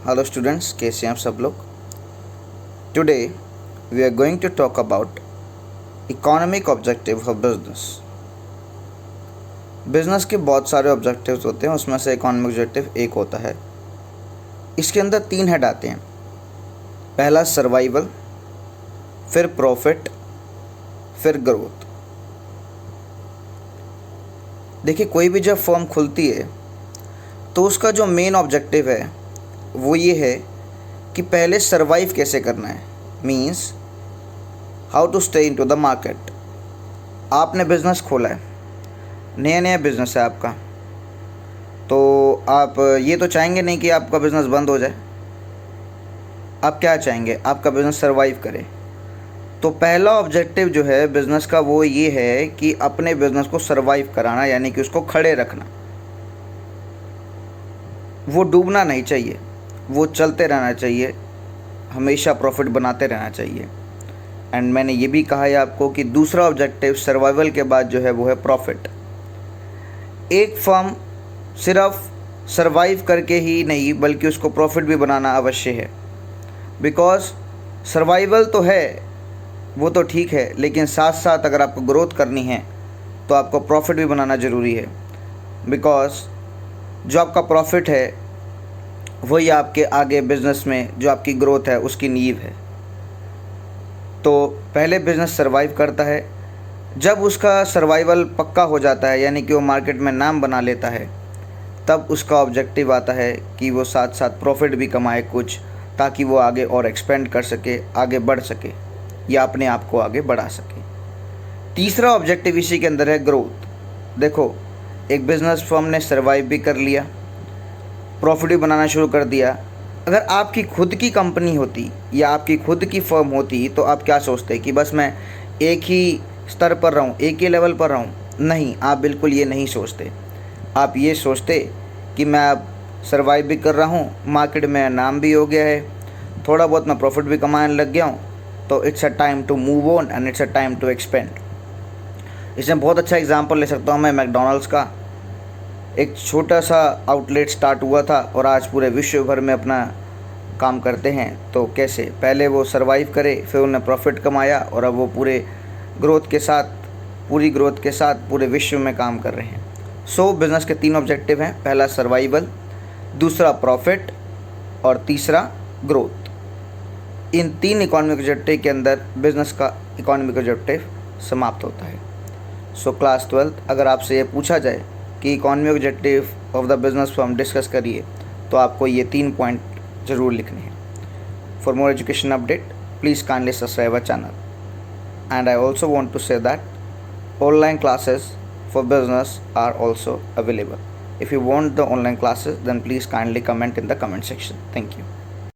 Hello students, कैसे हैं आप सब लोग। Today we are going to talk about economic objective of business. Business के बहुत सारे ऑब्जेक्टिव्स होते हैं, उसमें से इकोनॉमिक ऑब्जेक्टिव एक होता है। इसके अंदर 3 हेड आते हैं। पहला सर्वाइवल, फिर प्रॉफिट, फिर ग्रोथ। देखिए, कोई भी जब फर्म खुलती है तो उसका जो मेन ऑब्जेक्टिव है वो ये है कि पहले सरवाइव कैसे करना है, means how to stay into the market. आपने बिज़नेस खोला है, नया नया बिज़नेस है आपका, तो आप ये तो चाहेंगे नहीं कि आपका बिज़नेस बंद हो जाए। आप क्या चाहेंगे? आपका बिज़नेस सरवाइव करे। तो पहला ऑब्जेक्टिव जो है बिज़नेस का वो ये है कि अपने बिज़नेस को सरवाइव कराना, यानी कि उसको खड़े रखना। वो डूबना नहीं चाहिए, वो चलते रहना चाहिए, हमेशा प्रॉफिट बनाते रहना चाहिए। एंड मैंने ये भी कहा है आपको कि दूसरा ऑब्जेक्टिव सर्वाइवल के बाद जो है वो है प्रॉफिट। एक फर्म सिर्फ सर्वाइव करके ही नहीं बल्कि उसको प्रॉफिट भी बनाना अवश्य है। बिकॉज सर्वाइवल तो है, वो तो ठीक है, लेकिन साथ साथ अगर आपको ग्रोथ करनी है तो आपको प्रॉफिट भी बनाना ज़रूरी है। बिकॉज जो आपका प्रॉफिट है वही आपके आगे बिज़नेस में जो आपकी ग्रोथ है उसकी नींव है। तो पहले बिज़नेस सर्वाइव करता है, जब उसका सर्वाइवल पक्का हो जाता है यानी कि वो मार्केट में नाम बना लेता है, तब उसका ऑब्जेक्टिव आता है कि वो साथ साथ प्रॉफिट भी कमाए कुछ, ताकि वो आगे और एक्सपेंड कर सके, आगे बढ़ सके या अपने आप को आगे बढ़ा सके। तीसरा ऑब्जेक्टिव इसी के अंदर है ग्रोथ। देखो, एक बिज़नेस फर्म ने सर्वाइव भी कर लिया, प्रॉफिट भी बनाना शुरू कर दिया। अगर आपकी खुद की कंपनी होती या आपकी खुद की फर्म होती तो आप क्या सोचते कि बस मैं एक ही स्तर पर रहूं, एक ही लेवल पर रहूं? नहीं, आप बिल्कुल ये नहीं सोचते। आप ये सोचते कि मैं अब सर्वाइव भी कर रहा हूं, मार्केट में नाम भी हो गया है, थोड़ा बहुत मैं प्रॉफिट भी कमाने लग गया हूं, तो it's a time to move on and it's a time to expand. इसमें बहुत अच्छा एग्जांपल ले सकता हूं मैं मैकडॉनल्ड्स का। एक छोटा सा आउटलेट स्टार्ट हुआ था और आज पूरे विश्व भर में अपना काम करते हैं। तो कैसे? पहले वो सर्वाइव करे, फिर उन्हें प्रॉफिट कमाया और अब वो पूरी ग्रोथ के साथ पूरे विश्व में काम कर रहे हैं। सो बिज़नेस के 3 ऑब्जेक्टिव हैं। पहला सर्वाइवल, दूसरा प्रॉफिट और तीसरा ग्रोथ। इन 3 इकोनॉमिक ऑब्जेक्टिव के अंदर बिज़नेस का इकोनॉमिक ऑब्जेक्टिव समाप्त होता है। सो क्लास 12th अगर आपसे ये पूछा जाए कि economic objective of the business firm discuss करिए, तो आपको ये 3 पॉइंट ज़रूर लिखने हैं। For more education update please kindly subscribe our channel. And I also want to say that online classes for business are also available. If you want the online classes, then please kindly comment in the comment section. Thank you.